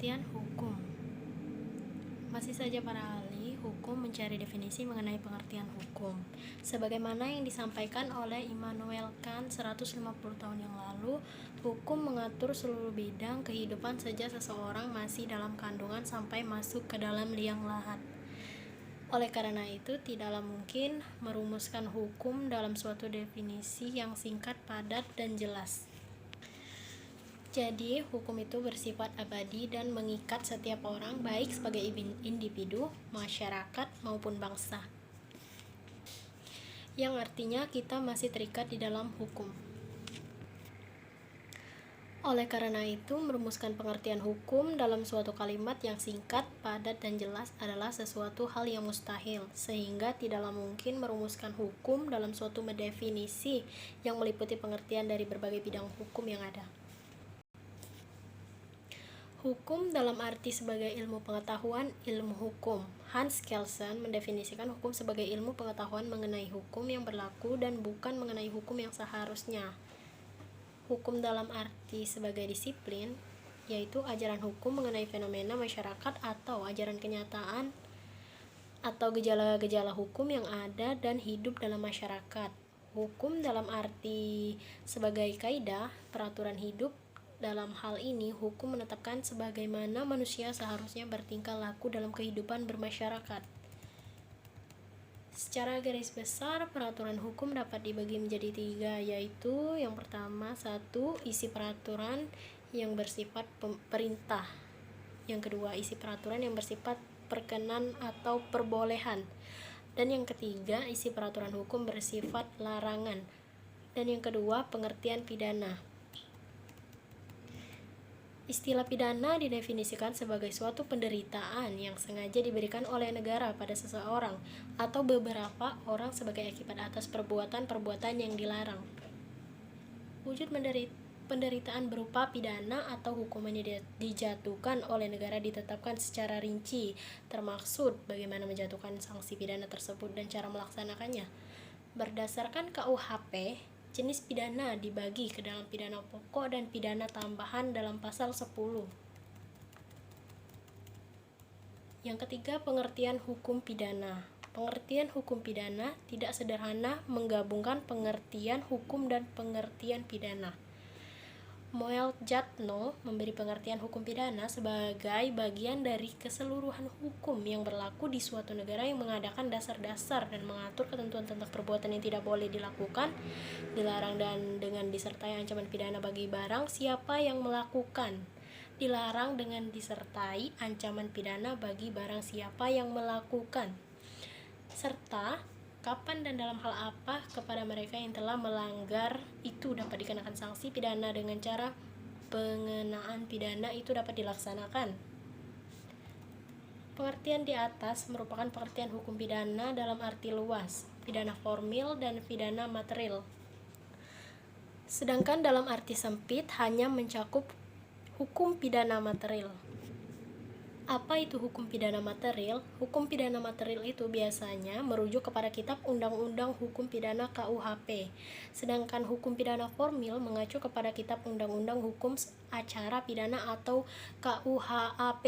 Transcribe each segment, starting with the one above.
Pengertian hukum. Masih saja para ahli hukum mencari definisi mengenai pengertian hukum. Sebagaimana yang disampaikan oleh Immanuel Kant 150 tahun yang lalu, hukum mengatur seluruh bidang kehidupan sejak seseorang masih dalam kandungan sampai masuk ke dalam liang lahat. Oleh karena itu, tidaklah mungkin merumuskan hukum dalam suatu definisi yang singkat, padat, dan jelas. Jadi, hukum itu bersifat abadi dan mengikat setiap orang, baik sebagai individu, masyarakat, maupun bangsa. Yang artinya kita masih terikat di dalam hukum. Oleh karena itu, merumuskan pengertian hukum dalam suatu kalimat yang singkat, padat, dan jelas adalah sesuatu hal yang mustahil, sehingga tidaklah mungkin merumuskan hukum dalam suatu definisi yang meliputi pengertian dari berbagai bidang hukum yang ada. Hukum dalam arti sebagai ilmu pengetahuan, ilmu hukum. Hans Kelsen mendefinisikan hukum sebagai ilmu pengetahuan mengenai hukum yang berlaku dan bukan mengenai hukum yang seharusnya. Hukum dalam arti sebagai disiplin, yaitu ajaran hukum mengenai fenomena masyarakat atau ajaran kenyataan atau gejala-gejala hukum yang ada dan hidup dalam masyarakat. Hukum dalam arti sebagai kaidah, peraturan hidup. Dalam hal ini, hukum menetapkan sebagaimana manusia seharusnya bertingkah laku dalam kehidupan bermasyarakat. Secara garis besar, peraturan hukum dapat dibagi menjadi 3, yaitu yang pertama, 1. Isi peraturan yang bersifat perintah. Yang kedua, isi peraturan yang bersifat perkenan atau perbolehan. Dan yang ketiga, isi peraturan hukum bersifat larangan. Dan yang kedua, pengertian pidana. Istilah pidana didefinisikan sebagai suatu penderitaan yang sengaja diberikan oleh negara pada seseorang atau beberapa orang sebagai akibat atas perbuatan-perbuatan yang dilarang. Wujud penderitaan berupa pidana atau hukuman yang dijatuhkan oleh negara ditetapkan secara rinci, termaksud bagaimana menjatuhkan sanksi pidana tersebut dan cara melaksanakannya. Berdasarkan KUHP, jenis pidana dibagi ke dalam pidana pokok dan pidana tambahan dalam pasal 10. Yang ketiga, pengertian hukum pidana. Pengertian hukum pidana tidak sederhana menggabungkan pengertian hukum dan pengertian pidana. Moel Jatno memberi pengertian hukum pidana sebagai bagian dari keseluruhan hukum yang berlaku di suatu negara yang mengadakan dasar-dasar dan mengatur ketentuan tentang perbuatan yang tidak boleh dilakukan, dilarang, dan dengan disertai ancaman pidana bagi barang siapa yang melakukan. Dilarang dengan disertai ancaman pidana bagi barang siapa yang melakukan, serta kapan dan dalam hal apa kepada mereka yang telah melanggar itu dapat dikenakan sanksi pidana dengan cara pengenaan pidana itu dapat dilaksanakan. Pengertian di atas merupakan pengertian hukum pidana dalam arti luas, pidana formil dan pidana material. Sedangkan dalam arti sempit hanya mencakup hukum pidana material. Apa itu hukum pidana material? Hukum pidana material itu biasanya merujuk kepada kitab Undang-Undang Hukum Pidana KUHP. Sedangkan hukum pidana formil mengacu kepada kitab Undang-Undang Hukum Acara Pidana atau KUHAP.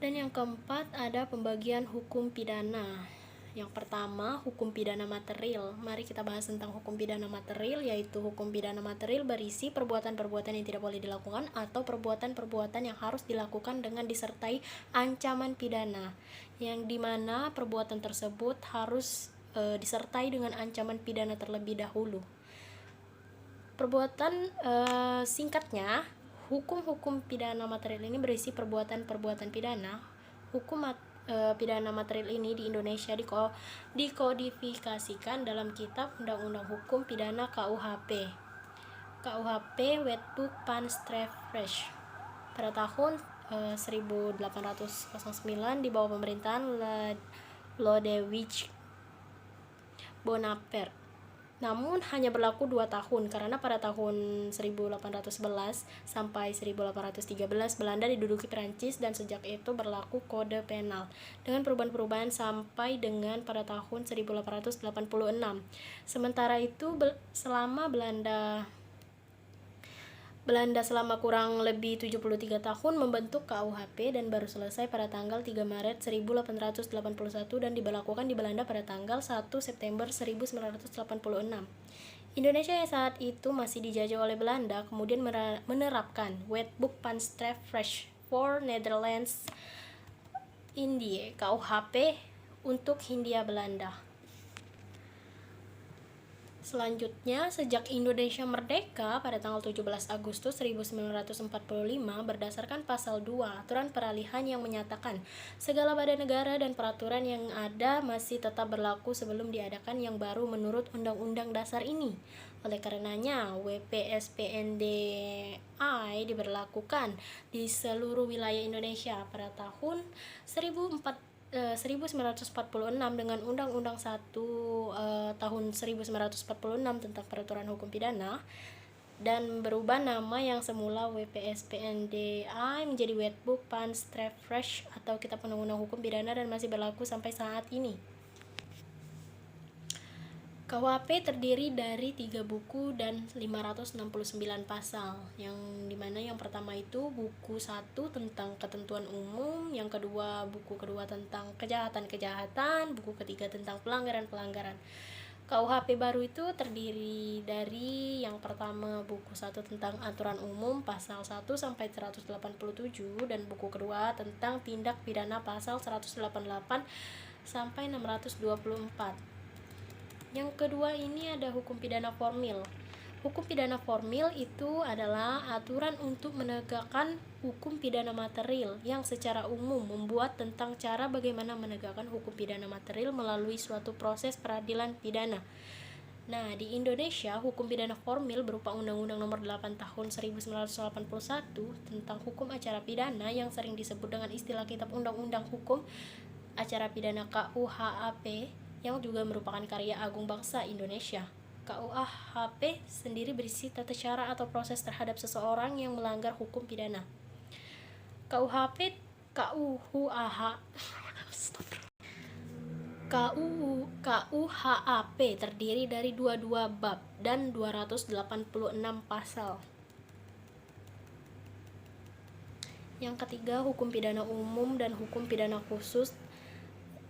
Dan yang keempat, ada pembagian hukum pidana. Yang pertama, hukum pidana material. Mari kita bahas tentang hukum pidana material, yaitu hukum pidana material berisi perbuatan-perbuatan yang tidak boleh dilakukan atau perbuatan-perbuatan yang harus dilakukan dengan disertai ancaman pidana, yang dimana perbuatan tersebut harus disertai dengan ancaman pidana terlebih dahulu. Singkatnya, hukum-hukum pidana material ini berisi perbuatan-perbuatan pidana. Hukum pidana material ini di Indonesia dikodifikasikan dalam kitab Undang-Undang Hukum Pidana KUHP Wetboek van Strafrecht pada tahun 1809 di bawah pemerintahan Lodewijk Bonaparte. Namun hanya berlaku 2 tahun karena pada tahun 1811 sampai 1813 Belanda diduduki Perancis dan sejak itu berlaku kode penal dengan perubahan-perubahan sampai dengan pada tahun 1886. Sementara itu selama Belanda Belanda selama kurang lebih 73 tahun membentuk KUHP dan baru selesai pada tanggal 3 Maret 1881 dan diberlakukan di Belanda pada tanggal 1 September 1986. Indonesia yang saat itu masih dijajah oleh Belanda kemudian menerapkan Wetboek van Strafrecht for Netherlands Indië KUHP untuk Hindia Belanda. Selanjutnya, sejak Indonesia merdeka pada tanggal 17 Agustus 1945 berdasarkan pasal 2 aturan peralihan yang menyatakan segala badan negara dan peraturan yang ada masih tetap berlaku sebelum diadakan yang baru menurut Undang-Undang Dasar ini. Oleh karenanya, WPSPNDI diberlakukan di seluruh wilayah Indonesia pada tahun 1946 dengan Undang-Undang 1 tahun 1946 tentang peraturan hukum pidana dan berubah nama yang semula WPSPNDI menjadi Wetboek van Strafrecht atau Kitab Undang-Undang Hukum Pidana dan masih berlaku sampai saat ini. KUHP terdiri dari 3 buku dan 569 pasal, yang dimana yang pertama itu buku 1 tentang ketentuan umum, yang kedua buku kedua tentang kejahatan-kejahatan, buku ketiga tentang pelanggaran-pelanggaran. KUHP baru itu terdiri dari yang pertama buku 1 tentang aturan umum pasal 1 sampai 187 dan buku kedua tentang tindak pidana pasal 188 sampai 624. Yang kedua ini ada hukum pidana formil. Hukum pidana formil itu adalah aturan untuk menegakkan hukum pidana material yang secara umum membuat tentang cara bagaimana menegakkan hukum pidana material melalui suatu proses peradilan pidana. Nah, di Indonesia, hukum pidana formil berupa Undang-Undang Nomor 8 Tahun 1981 tentang hukum acara pidana yang sering disebut dengan istilah Kitab Undang-Undang Hukum Acara Pidana KUHAP yang juga merupakan karya agung bangsa Indonesia. KUHP sendiri berisi tata cara atau proses terhadap seseorang yang melanggar hukum pidana. KUHP KUHAP terdiri dari 22 bab dan 286 pasal. Yang ketiga, hukum pidana umum dan hukum pidana khusus,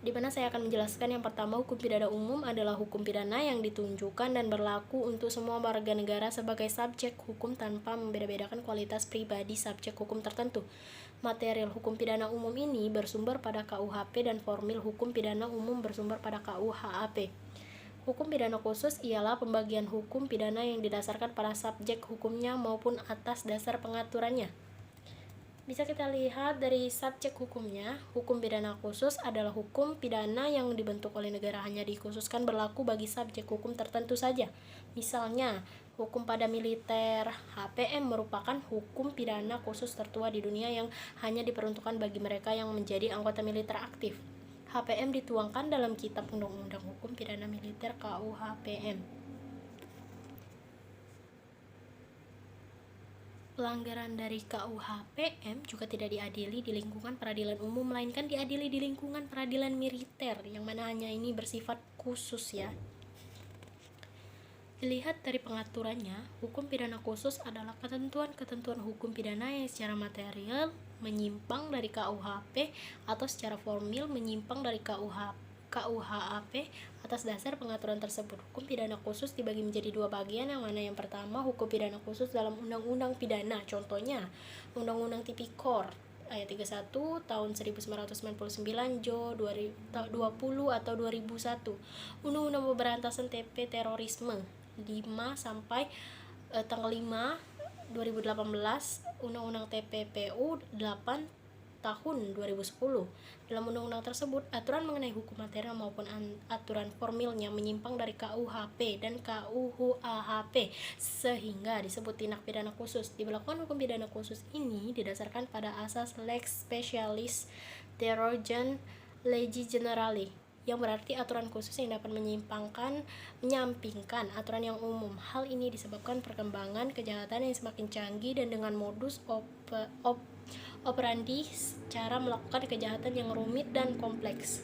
di mana saya akan menjelaskan. Yang pertama, hukum pidana umum adalah hukum pidana yang ditunjukkan dan berlaku untuk semua warga negara sebagai subjek hukum tanpa membeda-bedakan kualitas pribadi subjek hukum tertentu. Material hukum pidana umum ini bersumber pada KUHP dan formil hukum pidana umum bersumber pada KUHAP. Hukum pidana khusus ialah pembagian hukum pidana yang didasarkan pada subjek hukumnya maupun atas dasar pengaturannya. Bisa kita lihat dari subjek hukumnya, hukum pidana khusus adalah hukum pidana yang dibentuk oleh negara hanya dikhususkan berlaku bagi subjek hukum tertentu saja. Misalnya, hukum pada militer, HPM merupakan hukum pidana khusus tertua di dunia yang hanya diperuntukkan bagi mereka yang menjadi anggota militer aktif. HPM dituangkan dalam Kitab Undang-Undang Hukum Pidana Militer KUHPM. Pelanggaran dari KUHPM juga tidak diadili di lingkungan peradilan umum, melainkan diadili di lingkungan peradilan militer, yang mana hanya ini bersifat khusus ya. Dilihat dari pengaturannya, hukum pidana khusus adalah ketentuan-ketentuan hukum pidana yang secara material menyimpang dari KUHP atau secara formil menyimpang dari KUHAP atas dasar pengaturan tersebut. Hukum pidana khusus dibagi menjadi 2 bagian, yang mana yang pertama hukum pidana khusus dalam undang-undang pidana. Contohnya, Undang-Undang Tipikor ayat 31 tahun 1999 Jo 20 atau 2001. Undang-Undang Pemberantasan Terorisme 5 sampai tanggal 5 2018, Undang-Undang TPPU 8 tahun 2010. Dalam undang-undang tersebut, aturan mengenai hukum material maupun aturan formilnya menyimpang dari KUHP dan KUHAP sehingga disebut tindak pidana khusus. Diberlakukan hukum pidana khusus ini didasarkan pada asas lex specialis terrogen legi generali, yang berarti aturan khusus yang dapat menyampingkan aturan yang umum. Hal ini disebabkan perkembangan kejahatan yang semakin canggih dan dengan modus operandi cara melakukan kejahatan yang rumit dan kompleks.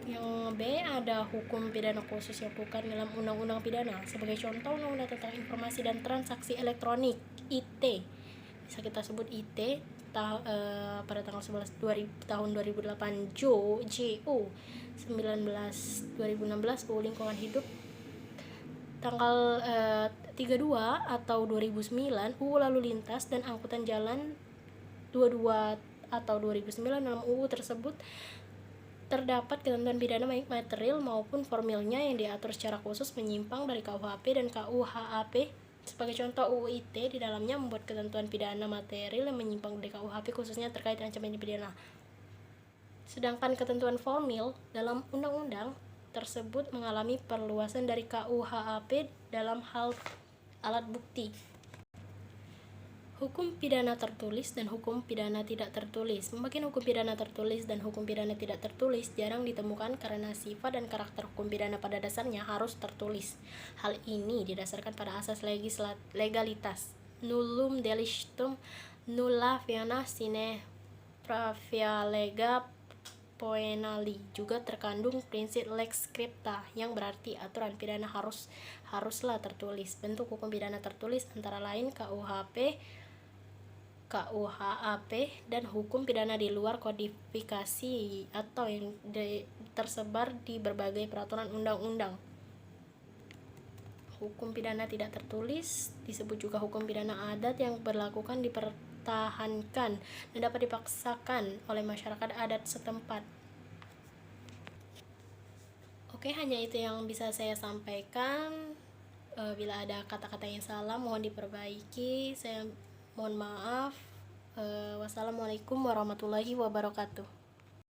Yang B ada hukum pidana khusus yang bukan dalam undang-undang pidana. Sebagai contoh, undang-undang tentang informasi dan transaksi elektronik (IT), bisa kita sebut IT, pada tanggal 11 tahun 2008 JO 19 UU Lingkungan Hidup, tanggal 32 atau 2009 UU Lalu Lintas dan Angkutan Jalan 22 atau 2009. Dalam UU tersebut terdapat ketentuan pidana baik material maupun formilnya yang diatur secara khusus menyimpang dari KUHP dan KUHAP. Sebagai contoh, UU ITE di dalamnya membuat ketentuan pidana material yang menyimpang dari KUHP khususnya terkait ancaman pidana. Sedangkan ketentuan formil dalam undang-undang tersebut mengalami perluasan dari KUHP dalam hal alat bukti. Hukum pidana tertulis dan hukum pidana tidak tertulis. Pembagian hukum pidana tertulis dan hukum pidana tidak tertulis jarang ditemukan karena sifat dan karakter hukum pidana pada dasarnya harus tertulis. Hal ini didasarkan pada asas legalitas, nullum delictum nulla fiana sine pravia lega poenali. Juga terkandung prinsip lex scripta yang berarti aturan pidana haruslah tertulis. Bentuk hukum pidana tertulis antara lain KUHP, KUHAP, dan hukum pidana di luar kodifikasi atau yang tersebar di berbagai peraturan undang-undang. Hukum pidana tidak tertulis disebut juga hukum pidana adat yang berlakukan dipertahankan dan dapat dipaksakan oleh masyarakat adat setempat. Oke, hanya itu yang bisa saya sampaikan. Bila ada kata-kata yang salah mohon diperbaiki. Saya mohon maaf. Wassalamualaikum warahmatullahi wabarakatuh.